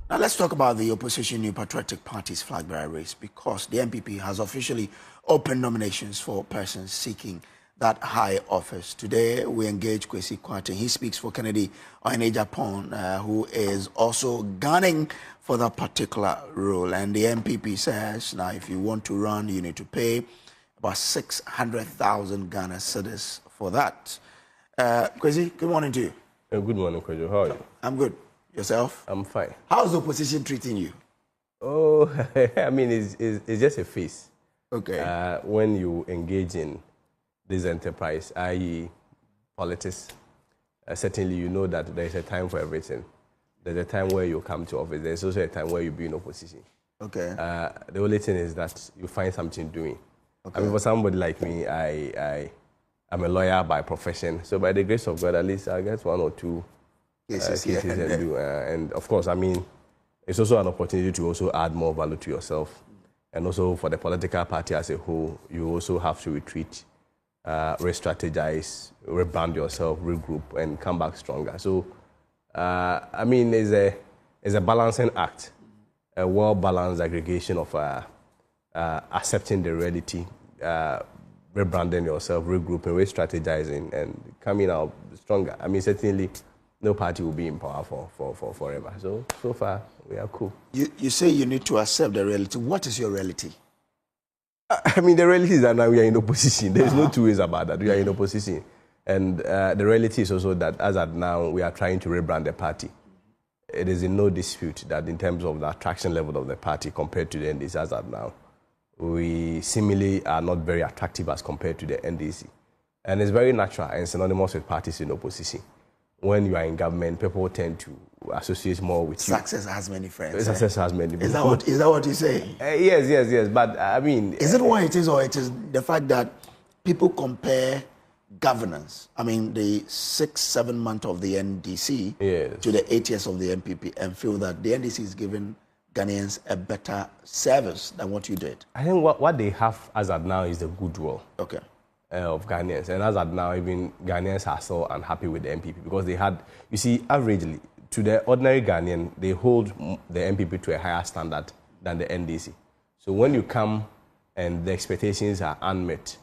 Now let's talk about the opposition New Patriotic Party's flag bearer race, because the NPP has officially opened nominations for persons seeking that high office. Today we engage Kwesi Kwarteng. He speaks for Kennedy in Agyapong, who is also gunning for that particular role. And the NPP says, now if you want to run, you need to pay about 600,000 Ghana cedis for that. Kwesi, good morning to you. Good morning, Kwejo. How are you? I'm good. Yourself? I'm fine. How's the opposition treating you? Oh, I mean, it's just a phase. Okay. When you engage in this enterprise, i.e. politics, certainly you know that there's a time for everything. There's a time where you come to office. There's also a time where you be in opposition. Okay. The only thing is that you find something doing. Okay. I mean, for somebody like me, I'm a lawyer by profession. So by the grace of God, at least I get one or two cases and do. And of course, I mean, it's also an opportunity to also add more value to yourself. And also for the political party as a whole, you also have to retreat, re-strategize, rebrand yourself, regroup, and come back stronger. So, I mean, it's a balancing act, a well-balanced aggregation of accepting the reality, rebranding yourself, regrouping, re-strategizing, and coming out stronger. I mean, certainly, no party will be in power for forever. So far, we are cool. You say you need to accept the reality. What is your reality? I mean, the reality is that now we are in opposition. There's no two ways about that. We are in opposition. And the reality is also that as at now, we are trying to rebrand the party. It is in no dispute that in terms of the attraction level of the party compared to the NDC as at now, we seemingly are not very attractive as compared to the NDC. And it's very natural and synonymous with parties in opposition. When you are in government, people tend to associate more with you. Success has many friends. Success has many friends. Is that what you say? Yes. But I mean... Is it why it is, or it is the fact that people compare governance, I mean, the 6-7 months of the NDC to the 8 years of the NPP, and feel that the NDC is giving Ghanaians a better service than what you did? I think what they have as at now is the goodwill. Okay. Of Ghanaians. And as at now, even Ghanaians are so unhappy with the NPP because they had, you see, averagely, to the ordinary Ghanaian, they hold the NPP to a higher standard than the NDC. So when you come and the expectations are unmet,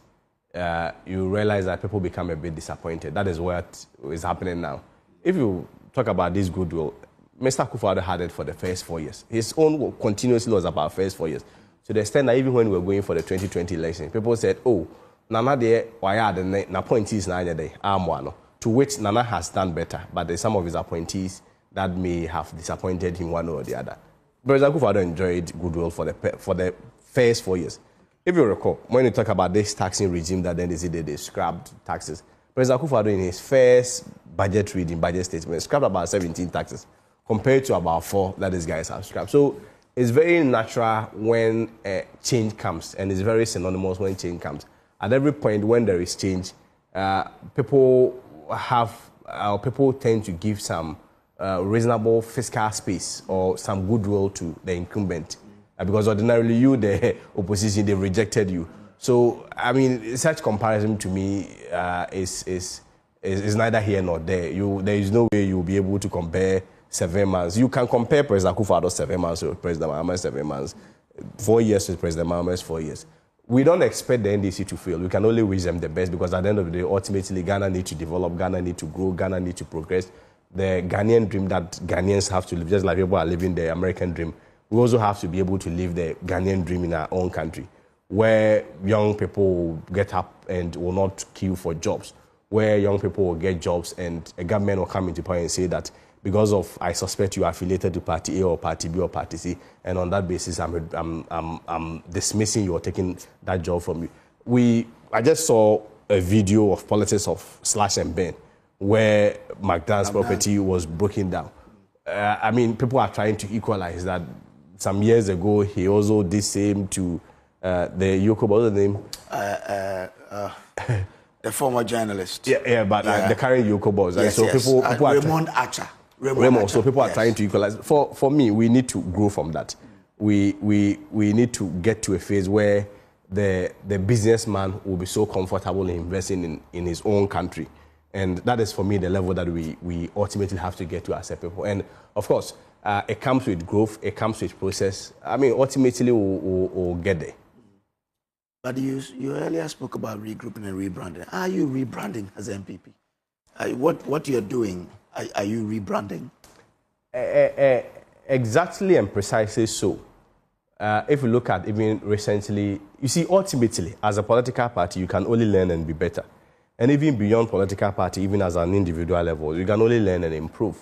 you realize that people become a bit disappointed. That is what is happening now. If you talk about this goodwill, Mr. Akufo-Addo had it for the first 4 years. His own work continuously was about first 4 years. To the extent that even when we were going for the 2020 election, people said, oh, Nana de why na appointees na day amwano, to which Nana has done better, but there's some of his appointees that may have disappointed him one or the other. President Akufo-Addo enjoyed goodwill for the first 4 years. If you recall, when you talk about this taxing regime that then they scrapped taxes, President Akufo-Addo in his first budget statement scrapped about 17 taxes compared to about 4 that these guys have scrapped. So it's very natural when change comes, and it's very synonymous when change comes. At every point when there is change, people tend to give some reasonable fiscal space or some goodwill to the incumbent. Because ordinarily you, the opposition, they rejected you. So, I mean, such comparison to me is neither here nor there. There is no way you'll be able to compare 7 months. You can compare President Akufo-Addo's 7 months with President Mahama's 7 months, 4 years with President Mahama's 4 years. We don't expect the NDC to fail. We can only wish them the best because at the end of the day, ultimately, Ghana needs to develop, Ghana needs to grow, Ghana needs to progress. The Ghanaian dream that Ghanaians have to live, just like people are living the American dream, we also have to be able to live the Ghanaian dream in our own country, where young people will get up and will not queue for jobs, where young people will get jobs and a government will come into power and say that because of, I suspect you are affiliated to Party A or Party B or Party C, and on that basis, I'm dismissing you or taking that job from you. I just saw a video of politics of slash and burn, where McDonald's property was broken down. I mean, people are trying to equalize that. Some years ago, he also did same to the Yoko, what's the name? The former journalist. But the current Yoko boss. Yes, so yes. people are Raymond Archer. So people are trying to equalize. For me, we need to grow from that. We need to get to a phase where the businessman will be so comfortable in investing in his own country. And that is, for me, the level that we ultimately have to get to as a people. And, of course, it comes with growth, it comes with process. I mean, ultimately, we'll get there. But you earlier spoke about regrouping and rebranding. Are you rebranding as MPP? What you're doing, are you rebranding? Exactly and precisely so. If you look at even recently, you see, ultimately, as a political party, you can only learn and be better. And even beyond political party, even as an individual level, you can only learn and improve.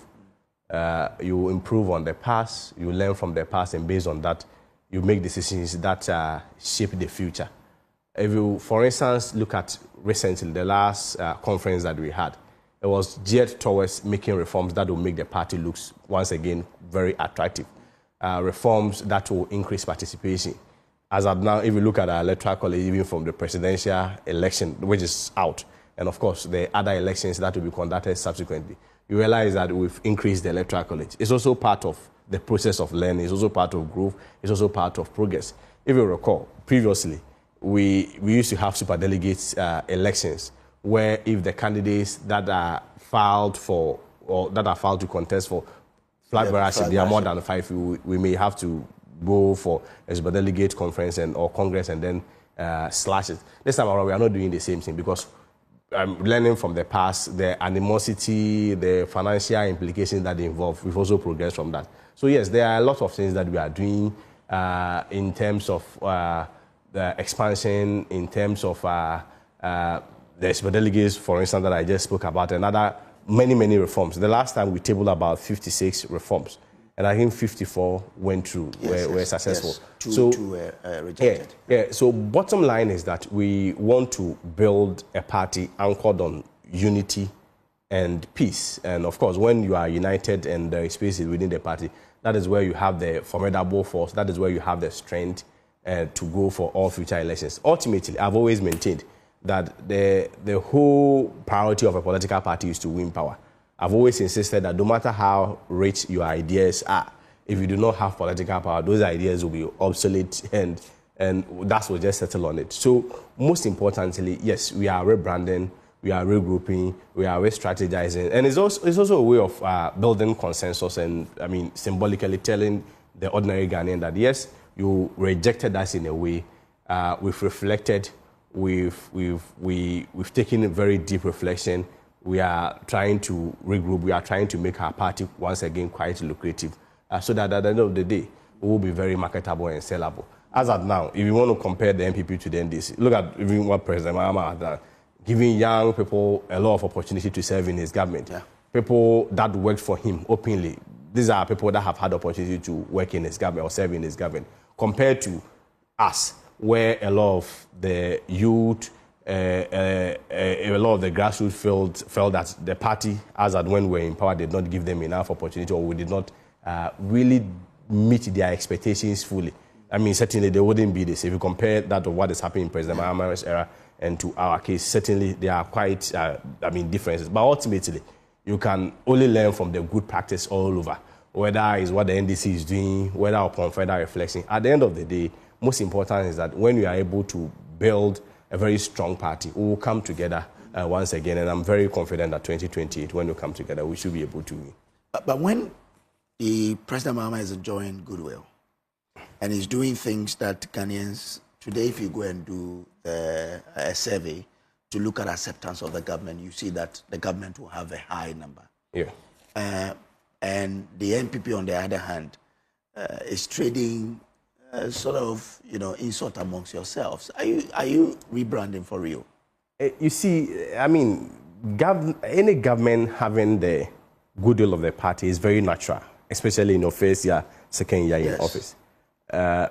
You improve on the past, you learn from the past, and based on that, you make decisions that shape the future. If you, for instance, look at recently, the last conference that we had, it was geared towards making reforms that will make the party look, once again, very attractive. Reforms that will increase participation. As of now, if you look at our electoral college, even from the presidential election, which is out, and of course, the other elections that will be conducted subsequently, you realize that we've increased the electoral college. It's also part of the process of learning. It's also part of growth. It's also part of progress. If you recall, previously, we used to have superdelegates elections, where if the candidates that are filed for, or that are filed to contest for flag bearership, they are more than 5, we may have to go for a superdelegate conference or congress and then slash it. This time around, we are not doing the same thing because learning from the past, the animosity, the financial implications that they involve, we've also progressed from that. So yes, there are a lot of things that we are doing in terms of the expansion, in terms of the superdelegates, for instance, that I just spoke about, and other many reforms. The last time we tabled about 56 reforms, and I think 54 went through, were successful. Yes. Two were rejected. Yeah. So bottom line is that we want to build a party anchored on unity and peace. And of course, when you are united and there is peace within the party, that is where you have the formidable force. That is where you have the strength to go for all future elections. Ultimately, I've always maintained that the whole priority of a political party is to win power. I've always insisted that no matter how rich your ideas are, if you do not have political power, those ideas will be obsolete, and that will just settle on it. So most importantly, yes, we are rebranding, we are regrouping, we are re-strategizing, and it's also a way of building consensus and, I mean, symbolically telling the ordinary Ghanaian that, yes, you rejected us in a way, we've reflected, we've taken a very deep reflection. We are trying to regroup. We are trying to make our party once again quite lucrative, so that at the end of the day, we will be very marketable and sellable. As of now, if you want to compare the MPP to the NDC, look at even what President Mahama has done, giving young people a lot of opportunity to serve in his government. Yeah. People that worked for him openly. These are people that have had opportunity to work in his government or serve in his government, compared to us, where a lot of the youth, a lot of the grassroots felt that the party, as at when we were in power, did not give them enough opportunity, or we did not really meet their expectations fully. I mean, certainly they wouldn't be this. If you compare that to what is happening in President Mahama's era and to our case, certainly there are quite, differences. But ultimately, you can only learn from the good practice all over, whether it's what the NDC is doing, whether upon further reflection. At the end of the day, most important is that when we are able to build a very strong party, we will come together once again, and I'm very confident that 2028, when we come together, we should be able to win. But when the President Mahama is enjoying goodwill, and he's doing things that Ghanaians, today if you go and do a survey to look at acceptance of the government, you see that the government will have a high number. Yeah. And the NPP, on the other hand, is trading sort of, insult amongst yourselves. Are you rebranding for real? You see, I mean, any government having the goodwill of the party is very natural, especially in your first year, second year in office.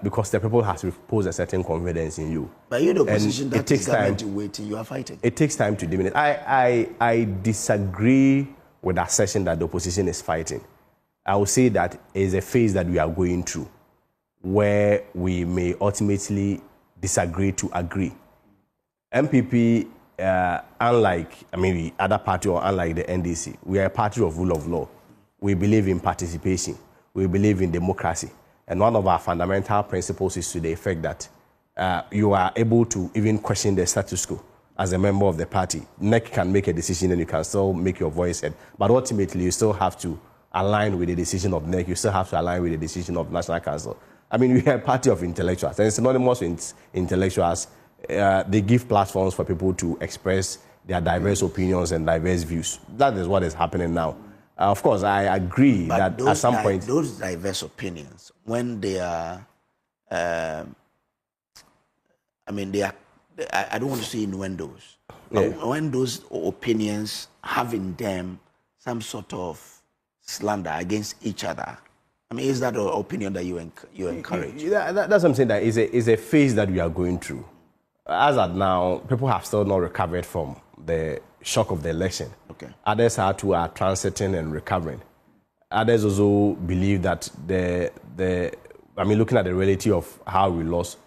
Because the people have to repose a certain confidence in you. But you're the opposition that the government is waiting, you are fighting. It takes time to diminish. I disagree with the assertion that the opposition is fighting. I would say that is a phase that we are going through, where we may ultimately disagree to agree. MPP, unlike maybe other party or unlike the NDC, we are a party of rule of law. We believe in participation. We believe in democracy. And one of our fundamental principles is to the effect that you are able to even question the status quo as a member of the party. NEC can make a decision and you can still make your voice heard. But ultimately, you still have to align with the decision of NEC, you still have to align with the decision of National Council. I mean, we are a party of intellectuals, and synonymous with intellectuals. They give platforms for people to express their diverse opinions and diverse views. That is what is happening now. Of course, I agree but that at some point... Those diverse opinions, when they are... I mean, they are... I don't want to say innuendos. Yeah. When those opinions have in them some sort of slander against each other, I mean, is that an opinion that you encourage? That's what I'm saying, that is a phase that we are going through. As at now, people have still not recovered from the shock of the election. Okay. Others are transiting and recovering. Others also believe that looking at the reality of how we lost,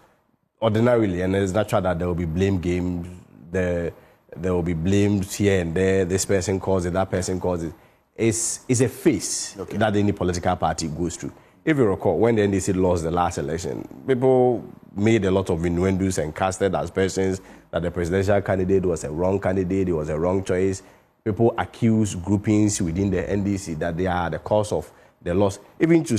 ordinarily, and it's natural that there will be blame games, there will be blames here and there, this person caused it, that person caused it. It's a phase that any political party goes through. If you recall, when the NDC lost the last election, people made a lot of innuendos and casted aspersions that the presidential candidate was a wrong candidate, it was a wrong choice. People accused groupings within the NDC that they are the cause of the loss. Even to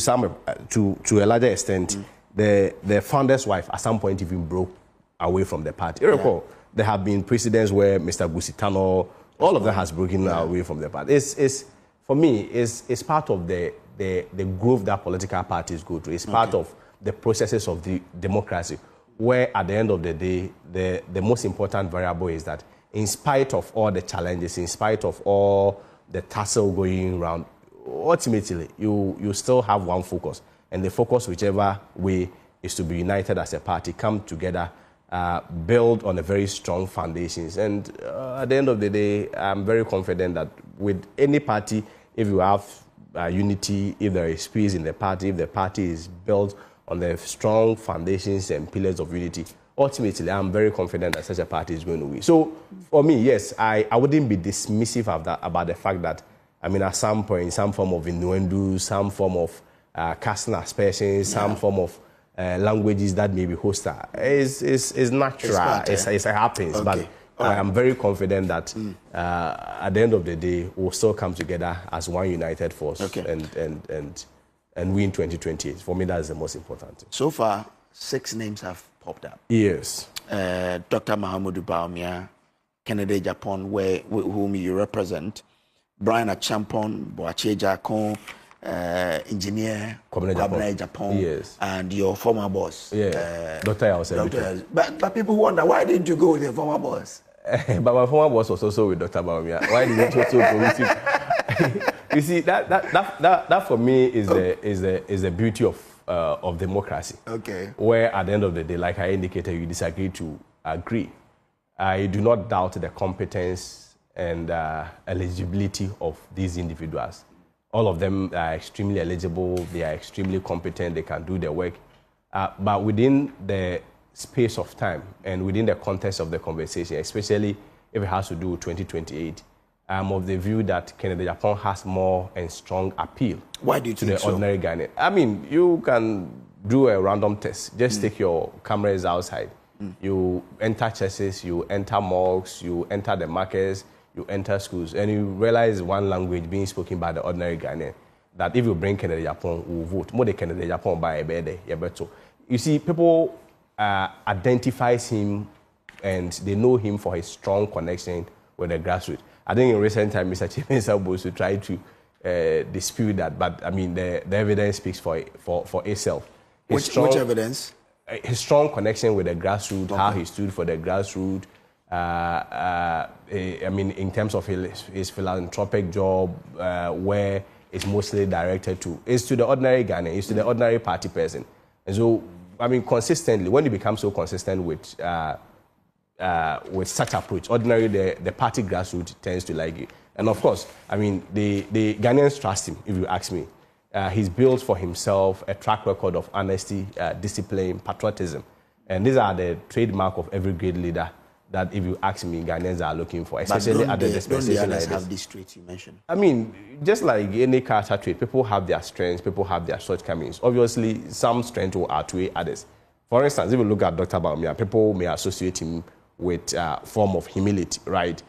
a larger extent, the founder's wife at some point even broke away from the party. You recall, there have been precedents where Mr. Gusitano, all of them has broken away from the party. For me, it's part of the growth that political parties go through. It's part of the processes of the democracy, where at the end of the day, the most important variable is that in spite of all the challenges, in spite of all the tussle going around, ultimately, you still have one focus. And the focus, whichever way, is to be united as a party, come together, build on a very strong foundations. And at the end of the day, I'm very confident that with any party, if you have unity, if there is peace in the party, if the party is built on the strong foundations and pillars of unity, ultimately, I'm very confident that such a party is going to win. So, for me, yes, I wouldn't be dismissive of that, about the fact that, I mean, at some point, some form of innuendo, some form of casting aspersions, some form of languages that may be hostile. It's natural. It happens. Okay. But I am very confident that at the end of the day, we'll still come together as one united force and win 2028. For me, that's the most important thing. So far, 6 names have popped up. Yes. Dr. Mahamudu Bawumia, Kennedy Agyapong, whom you represent, Brian Agyapong, Boache Agyapong, engineer Kwabena Agyapong, yes, and your former boss. Yeah. Dr. But people wonder, why didn't you go with your former boss? But my former boss was also with Dr. Bawumia. Why did you so progressive? You see, that for me is the beauty of democracy. Okay. Where at the end of the day, like I indicated, you disagree to agree. I do not doubt the competence and eligibility of these individuals. All of them are extremely eligible, they are extremely competent, they can do their work. But within the space of time and within the context of the conversation, especially if it has to do with 2028, I'm of the view that Kennedy Agyapong has more and strong appeal. Why do you to think the ordinary Ghanaian? I mean, you can do a random test. Just take your cameras outside. You enter churches, you enter mosques, you enter the markets, you enter schools, and you realize one language being spoken by the ordinary Ghanaian, that if you bring Kennedy Agyapong, will vote. More than Kennedy Agyapong by a better. You see, people identifies him and they know him for his strong connection with the grassroots. I think in recent time, Mr. Chief Minister Bosu tried to dispute that, but I mean, the evidence speaks for itself. Which evidence? His strong connection with the grassroots, how he stood for the grassroots. I mean, in terms of his philanthropic job, where it's mostly directed to, is to the ordinary Ghanaian, is to the ordinary party person. And so, I mean, consistently, when you become so consistent with such approach, ordinarily the party grassroots tends to like you. And of course, I mean, the Ghanaians trust him, if you ask me. He's built for himself a track record of honesty, discipline, patriotism. And these are the trademark of every great leader that, if you ask me, Ghanaians are looking for, especially at the dispensation like this. Have these traits you mentioned? I mean, just like any character trait, people have their strengths, people have their shortcomings. Obviously, some strengths will outweigh others. For instance, if you look at Dr. Bawumia, people may associate him with a form of humility, right?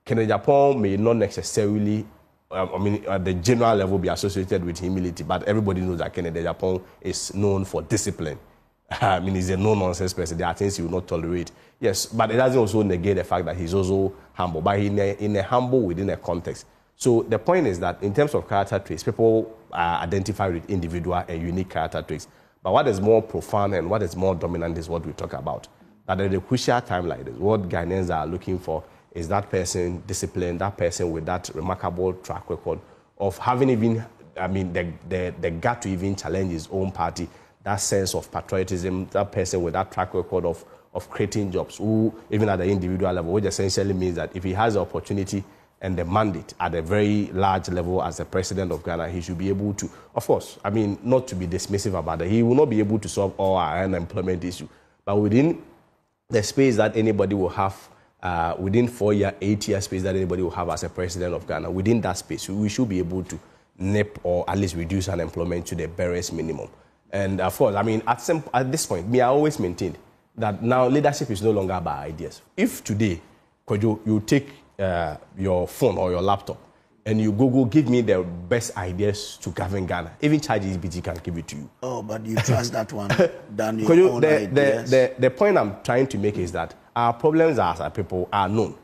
Kennedy Agyapong may not necessarily I mean, at the general level, be associated with humility, but everybody knows that Kennedy Agyapong is known for discipline. I mean, he's a no-nonsense person. There are things he will not tolerate. Yes, but it doesn't also negate the fact that he's also humble, but in a humble within a context. So the point is that in terms of character traits, people identify with individual and unique character traits. But what is more profound and what is more dominant is what we talk about. That at a crucial time like this, what Ghanaians are looking for is that person disciplined, that person with that remarkable track record of having even, I mean, the gut to even challenge his own party, that sense of patriotism, that person with that track record of creating jobs, who even at the individual level, which essentially means that if he has the opportunity and the mandate at a very large level as the president of Ghana, he should be able to, of course, I mean, not to be dismissive about it, he will not be able to solve all our unemployment issue, but within the space that anybody will have, within 4-year, 8-year space that anybody will have as a president of Ghana, within that space, we should be able to nip or at least reduce unemployment to the barest minimum. And of course, I mean, at this point, I always maintained that now leadership is no longer about ideas. If today, Kojo, you take your phone or your laptop and you Google, give me the best ideas to govern Ghana, even ChatGPT can give it to you. Oh, but you trust that one than your own ideas? The point I'm trying to make is that our problems as a people are known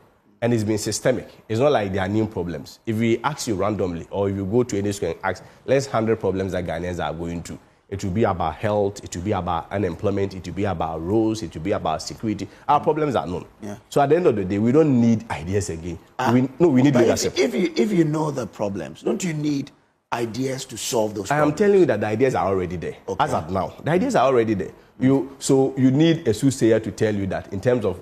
and it's been systemic. It's not like they are new problems. If we ask you randomly or if you go to any school and ask, let's 100 problems that Ghanaians are going through. It will be about health, it will be about unemployment, it will be about roads, it will be about security. Our problems are known. Yeah. So at the end of the day, we don't need ideas again. We need leadership. If you know the problems, don't you need ideas to solve those problems? I am telling you that the ideas are already there. Okay. As of now, the ideas are already there. So you need a soothsayer to tell you that in terms of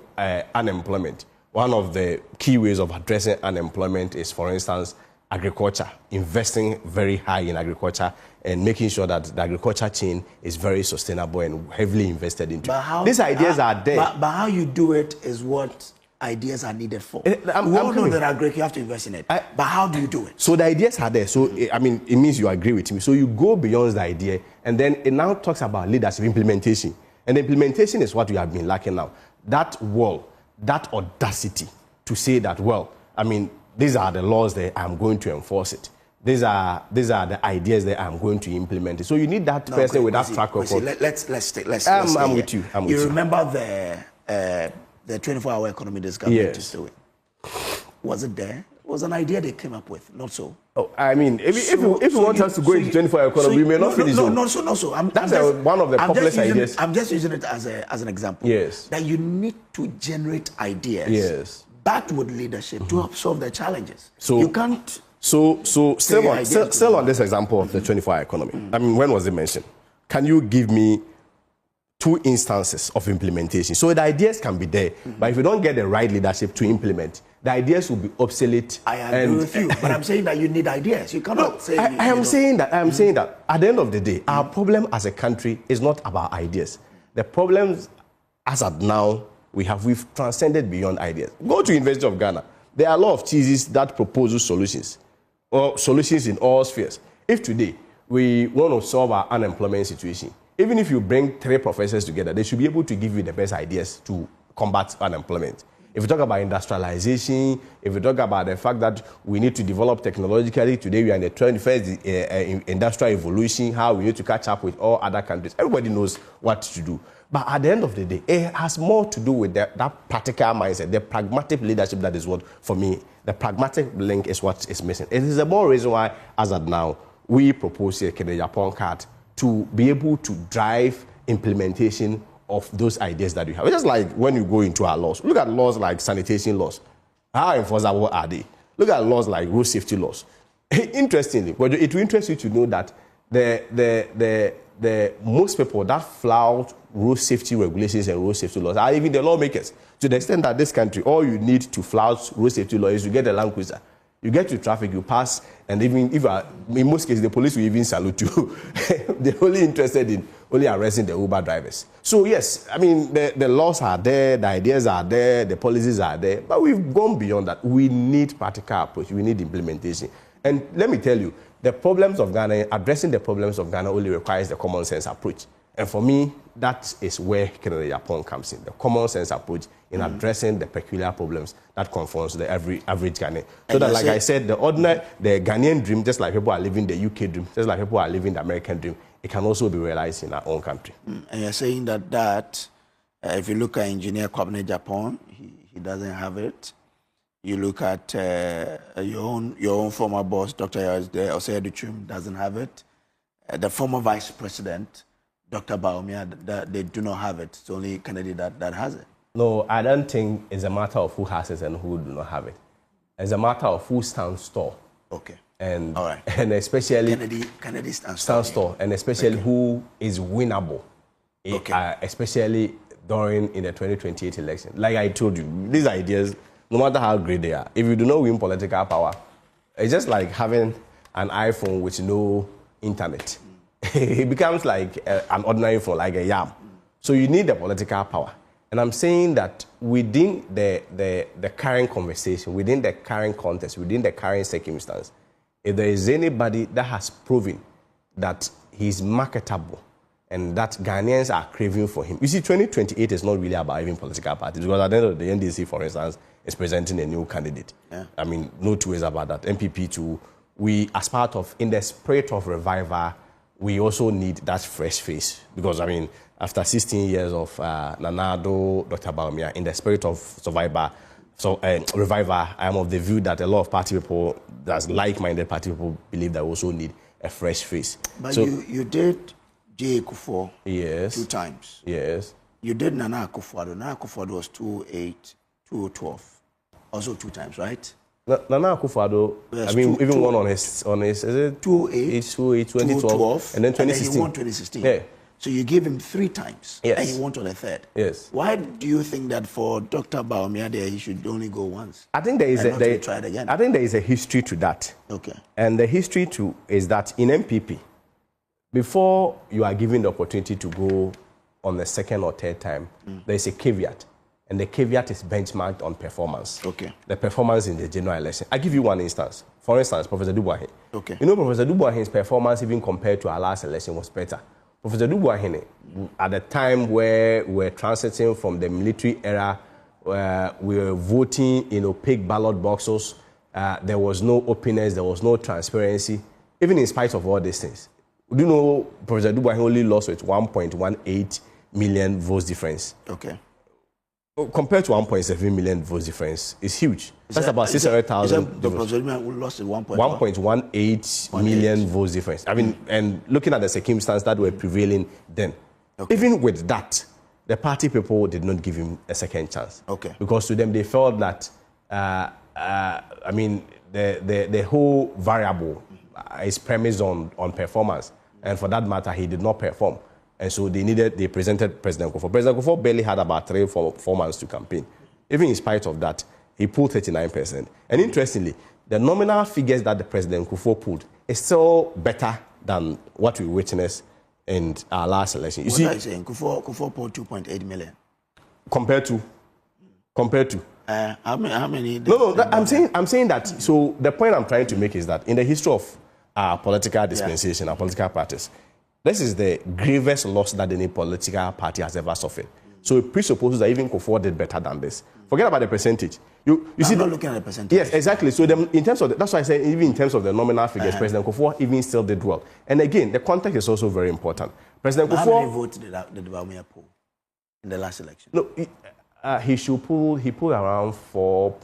unemployment, one of the key ways of addressing unemployment is, for instance, agriculture, investing very high in agriculture and making sure that the agriculture chain is very sustainable and heavily invested into. These ideas are there. But how you do it is what ideas are needed for. We all know that you have to invest in it. But how do you do it? So the ideas are there. So, I mean, it means you agree with me. So you go beyond the idea and then it now talks about leadership, implementation. And implementation is what we have been lacking now. That wall, that audacity to say that, well, I mean, these are the laws that I'm going to enforce it. These are the ideas that I'm going to implement it. So you need that person with that track record. Let's I'm with you. You remember the 24-hour economy this government is doing? Was it there? It was an idea they came up with, not so. Oh, I mean, if you want us to go into 24-hour economy, we may not finish. No. That's one of the populist ideas. I'm just using it as an example. Yes. That you need to generate ideas. Yes. Backed with leadership to help solve the challenges. So you can't. So still on this example of the 24-hour economy. I mean, when was it mentioned? Can you give me 2 instances of implementation? So the ideas can be there, but if you don't get the right leadership to implement, the ideas will be obsolete. I agree with you, but I'm saying that you need ideas. You cannot say. I am saying that at the end of the day, our problem as a country is not about ideas. The problems, as at now, we've transcended beyond ideas. Go to University of Ghana. There are a lot of theses that propose solutions, or solutions in all spheres. If today we want to solve our unemployment situation, even if you bring 3 professors together, they should be able to give you the best ideas to combat unemployment. If we talk about industrialization, if we talk about the fact that we need to develop technologically, today we are in the 21st industrial evolution, how we need to catch up with all other countries. Everybody knows what to do. But at the end of the day, it has more to do with that practical mindset, the pragmatic leadership. That is what, for me, the pragmatic link is what is missing. It is the more reason why, as of now, we propose a Kennedy Agyapong card to be able to drive implementation of those ideas that we have. It's just like when you go into our laws. Look at laws like sanitation laws. How enforceable are they? Look at laws like road safety laws. Interestingly, it will interest you to know that the most people that flout road safety regulations and road safety laws are even the lawmakers. To the extent that this country, all you need to flout road safety law is to get a Land Cruiser. You get to traffic, you pass, and even if in most cases the police will even salute you. They're only interested in only arresting the Uber drivers. So yes, I mean the laws are there, the ideas are there, the policies are there, but we've gone beyond that. We need practical approach. We need implementation. And let me tell you, the problems of Ghana, addressing the problems of Ghana only requires the common sense approach. And for me, that is where Kennedy Agyapong comes in, the common sense approach in addressing the peculiar problems that confronts the average Ghanaian. So that, like I said, the Ghanaian dream, just like people are living the UK dream, just like people are living the American dream, it can also be realized in our own country. And you're saying that if you look at Engineer Kwabena Agyapong, he doesn't have it. You look at your own former boss, Dr. Osei Aduchum, doesn't have it. The former Vice President, Dr. Bawumia, they do not have it. It's only Kennedy that has it. No, I don't think it's a matter of who has it and who do not have it. It's a matter of who stands tall. Okay. And, all right. And especially Kennedy stands tall. And especially who is winnable. Okay. Especially in the 2028 election. Like I told you, these ideas, no matter how great they are, if you do not win political power, it's just like having an iPhone with no internet. It becomes like an ordinary phone, like a yam. So you need the political power. And I'm saying that within the current conversation, within the current context, within the current circumstance, if there is anybody that has proven that he's marketable and that Ghanaians are craving for him. You see, 2028 is not really about even political parties, because at the end of the NDC, for instance, is presenting a new candidate. Yeah. I mean, no two ways about that. MPP too, we, as part of, in the spirit of revival, we also need that fresh face. Because, I mean, after 16 years of Nanado, Dr. Bawumia, in the spirit of revival, I am of the view that a lot of party people, that's like-minded party people, believe that we also need a fresh face. But so, you did J. Kufuor yes. 2 times. Yes. You did Nana Akufo-Addo. Nana Akufo-Addo was 2008, 2012. Also 2 times, right? Nana Akufo-Addo, yes, I mean, even one on his, is it 2008, 2012, and then 2016. And then he won 2016. Yeah. So you gave him 3 times, yes. and he won to the 3rd. Yes. Why do you think that for Dr. Bawumia there he should only go once? I think there is try it again. I think there is a history to that. Okay. And the history too is that in MPP, before you are given the opportunity to go on the 2nd or 3rd time, there is a caveat. And the caveat is benchmarked on performance. Okay. The performance in the general election. I give you one instance. For instance, Professor Dubois. Okay. You know, Professor Dubois' performance, even compared to our last election, was better. Professor Dubois, at the time where we were transiting from the military era, where we were voting in opaque ballot boxes, there was no openness, there was no transparency, even in spite of all these things. Do you know Professor Dubois only lost with 1.18 million votes difference? Okay. Compared to 1.7 million votes difference, it's huge. That's about 600,000. The Professor Dubois lost at 1.18 million votes difference. I mean, and looking at the circumstances that were prevailing then, even with that, the party people did not give him a second chance. Okay. Because to them, they felt that, I mean, the whole variable is premised on performance. And for that matter, he did not perform. And so they presented President Kufuor. President Kufuor barely had about 3-4 months to campaign. Even in spite of that, he pulled 39%. And interestingly, the nominal figures that the President Kufuor pulled is still better than what we witnessed in our last election. What are you saying? Kufuor pulled 2.8 million. Compared to? How many? No, I'm saying that. So the point I'm trying to make is that in the history of our political dispensation, our political practice, this is the gravest loss that any political party has ever suffered. So it presupposes that even Kufuor did better than this. Forget about the percentage. You see, I'm not looking at the percentage. Yes, exactly. So in terms of that's why I say even in terms of the nominal figures, President Kufuor even still did well. And again, the context is also very important. President Kufuor. How many votes did Bawumia pull in the last election? No. He pulled around 4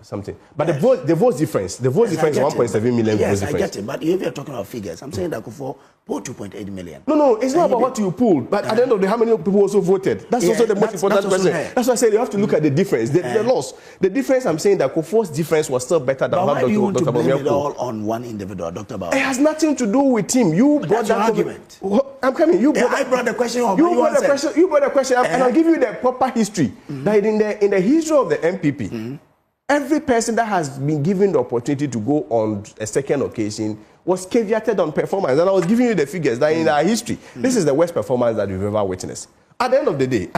something. But yes. the vote difference is 1.7 million votes difference. Yes, I get it. But if you're talking about figures, I'm saying that Kufuor pulled 2.8 million. No, it's not about what you pulled. But at the end of the day, how many people also voted? That's also the most important question. That's why I said you have to look at the difference, the loss. The difference, I'm saying that Kufuor's difference was still better than what Dr. Bawumia pulled. Why do you want to blame it all on one individual, Dr. Bawumia? It has nothing to do with him. You brought that argument. I'm coming. I brought the question up. You brought the question up, and I'll give you the proper history. That in the history of the MPP, every person that has been given the opportunity to go on a second occasion was caveated on performance. And I was giving you the figures that in our history, this is the worst performance that we've ever witnessed. At the end of the day,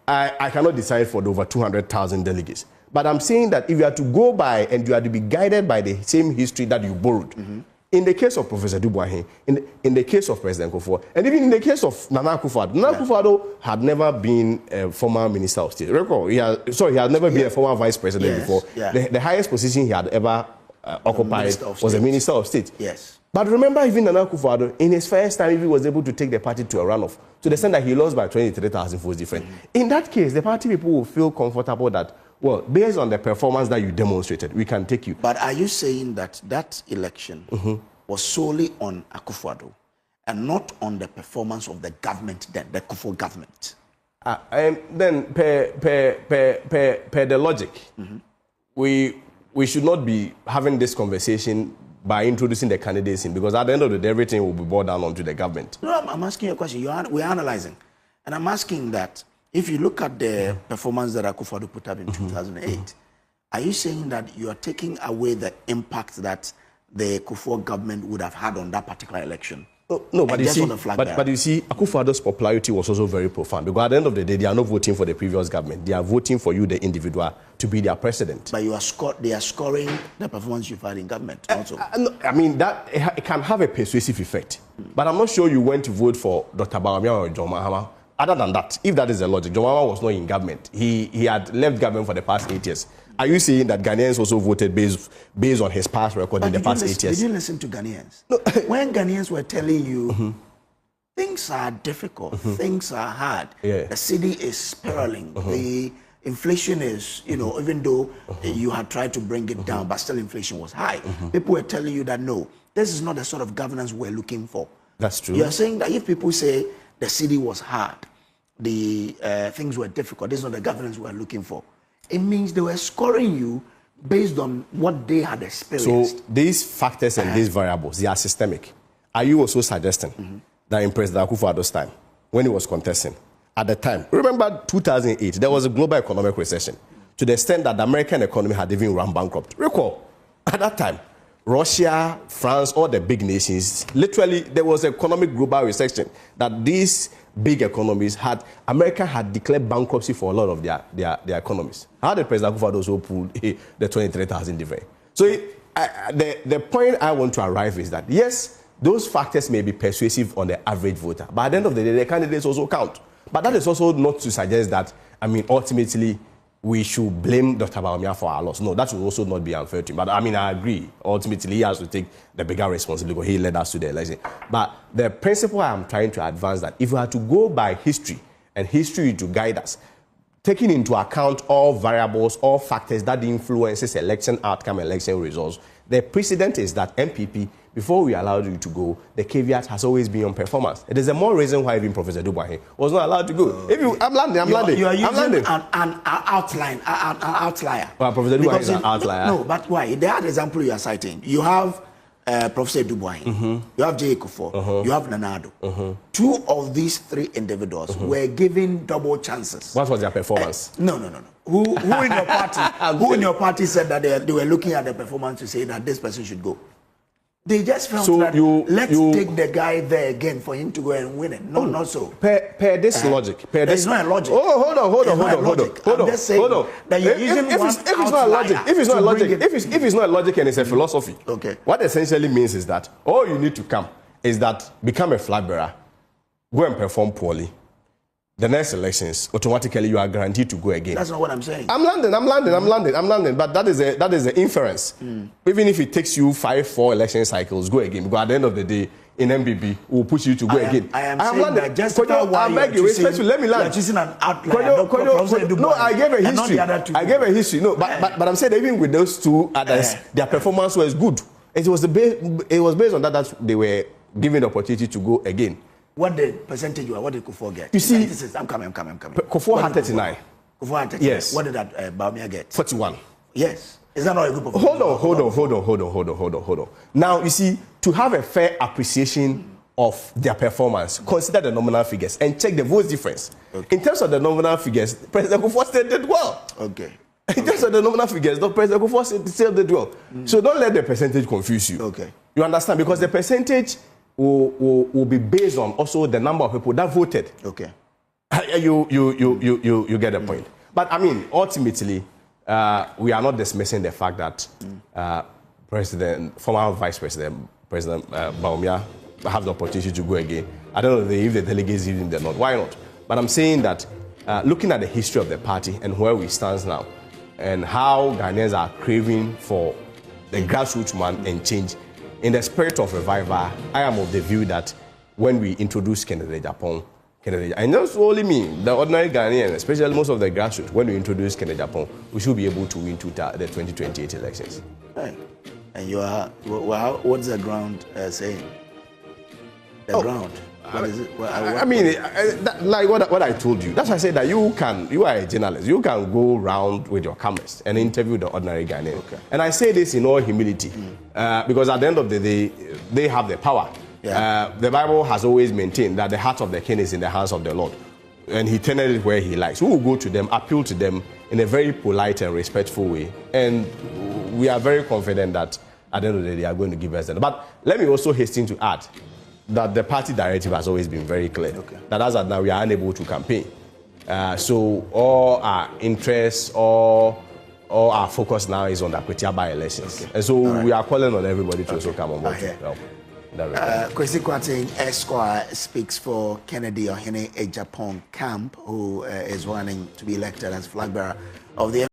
I cannot decide for the over 200,000 delegates. But I'm saying that if you are to go by and you are to be guided by the same history that you borrowed, in the case of Professor Dubois, in the case of President Kufuor, and even in the case of Nana Akufo-Addo, Nana Akufo-Addo had never been a former Minister of State. Recall, he had never been a former Vice President before. Yeah. The highest position he had ever occupied was a Minister of State. Yes. But remember, even Nana Akufo-Addo, in his first time, he was able to take the party to a runoff, to the extent that he lost by 23,000 votes different. In that case, the party people will feel comfortable that, well, based on the performance that you demonstrated, we can take you. But are you saying that that election was solely on Akufo-Addo and not on the performance of the government then, the Kufuor government? Then, per the logic, we should not be having this conversation by introducing the candidates in, because at the end of the day, everything will be brought down onto the government. No, I'm asking you a question. We're analyzing. And I'm asking that if you look at the performance that Akufo-Addo put up in 2008, are you saying that you are taking away the impact that the Kufuor government would have had on that particular election? No, but you see, Akufo-Addo's popularity was also very profound, because at the end of the day, they are not voting for the previous government. They are voting for you, the individual, to be their president. But they are scoring the performance you've had in government also. I mean, that it can have a persuasive effect. But I'm not sure you went to vote for Dr. Bawumia or John Mahama. Other than that, if that is the logic, John Mahama was not in government. He had left government for the past 8 years. Are you saying that Ghanaians also voted based on his past record in the past 8 years? Did you listen to Ghanaians? No. When Ghanaians were telling you things are difficult, things are hard, the city is spiraling, the inflation is, even though you had tried to bring it down, but still inflation was high. People were telling you that, no, this is not the sort of governance we're looking for. That's true. You're saying that if people say the city was hard, the things were difficult, this is not the governance we're looking for, it means they were scoring you based on what they had experienced. So these factors and these variables, they are systemic. Are you also suggesting that in President Akufo-Addo's time, when he was contesting, at the time, remember 2008, there was a global economic recession to the extent that the American economy had even run bankrupt. Recall, at that time, Russia, France, all the big nations, literally there was an economic global recession that these big economies America had declared bankruptcy for a lot of their economies. How did President Akufo-Addo also pull the 23,000 different? So the point I want to arrive is that, yes, those factors may be persuasive on the average voter, but at the end of the day, the candidates also count. But that is also not to suggest that, ultimately, we should blame Dr. Bawumia for our loss. No, that would also not be unfair to him. But I agree. Ultimately, he has to take the bigger responsibility because he led us to the election. But the principle I am trying to advance that if we are to go by history and history to guide us, taking into account all variables, all factors that influences election outcome, election results, the precedent is that MPP, before we allowed you to go, the caveat has always been on performance. It is a more reason why even Professor Dubois was not allowed to go. I'm landing. You are using an outlier. Well, Professor Dubois is an outlier. No, but why? The other example you are citing, you have Professor Dubois, you have J. Kufuor, you have Nanado. Two of these three individuals were given double chances. What was their performance? No. Who in your party? Who in your party said that they were looking at the performance to say that this person should go? They just felt that let's take the guy there again for him to go and win it. No, not so. Per this logic. There's no logic. Oh, hold on. I'm just saying that you're using if it's not logic, if it's not logic and it's a philosophy, okay. What essentially means is that all you need to become a flag bearer, go and perform poorly. The next elections, automatically you are guaranteed to go again. That's not what I'm saying. I'm landing. But that is the inference. Even if it takes you 5-4 election cycles, go again. Because at the end of the day, in MPP, we'll push you to go again. I am saying that just why you are choosing an outlier. No, I gave a history. No, but I'm saying that even with those two others, their performance was good. It was based on that they were given the opportunity to go again. What the percentage were? What did Kufuor get? You see, I'm coming. Kufuor had 39. Kufuor had 39. Yes. What did that Bawumia get? 41. Yes. Is that not a good performance? Hold on. Now, you see, to have a fair appreciation of their performance, consider the nominal figures and check the votes difference. Okay. In terms of the nominal figures, President Kufuor still did well. Okay. In terms of the nominal figures, President Kufuor still did well. So don't let the percentage confuse you. Okay. You understand? Because the percentage will be based on also the number of people that voted. Okay. You get the point. But ultimately, we are not dismissing the fact that former Vice President President Bawumia have the opportunity to go again. I don't know if the delegates give him the nod. Why not? But I'm saying that looking at the history of the party and where we stand now, and how Ghanaians are craving for the grassroots man and change, in the spirit of revival, I am of the view that when we introduce Agyapong, and not only me, the ordinary Ghanaian, especially most of the grassroots, when we introduce Agyapong, we should be able to win the 2028 elections. Right. And you are, well, what's the ground saying? The ground. What is it? I mean, like what I told you. That's why I said that you are a journalist. You can go around with your cameras and interview the ordinary Ghanaian. Okay. And I say this in all humility, because at the end of the day, they have the power. Yeah. The Bible has always maintained that the heart of the king is in the hands of the Lord, and he turneth it where he likes. We will go to them, appeal to them in a very polite and respectful way, and we are very confident that at the end of the day, they are going to give us that. But let me also hasten to add that the party directive has always been very clear. Okay. That as of now, we are unable to campaign. So all our interests, all our focus now is on the Akweti by-elections. Okay. And so we are calling on everybody to also come on board to help. Kwesi Kwarteng Esquire speaks for Kennedy Ohene Agyapong Camp, who is running to be elected as flag bearer of the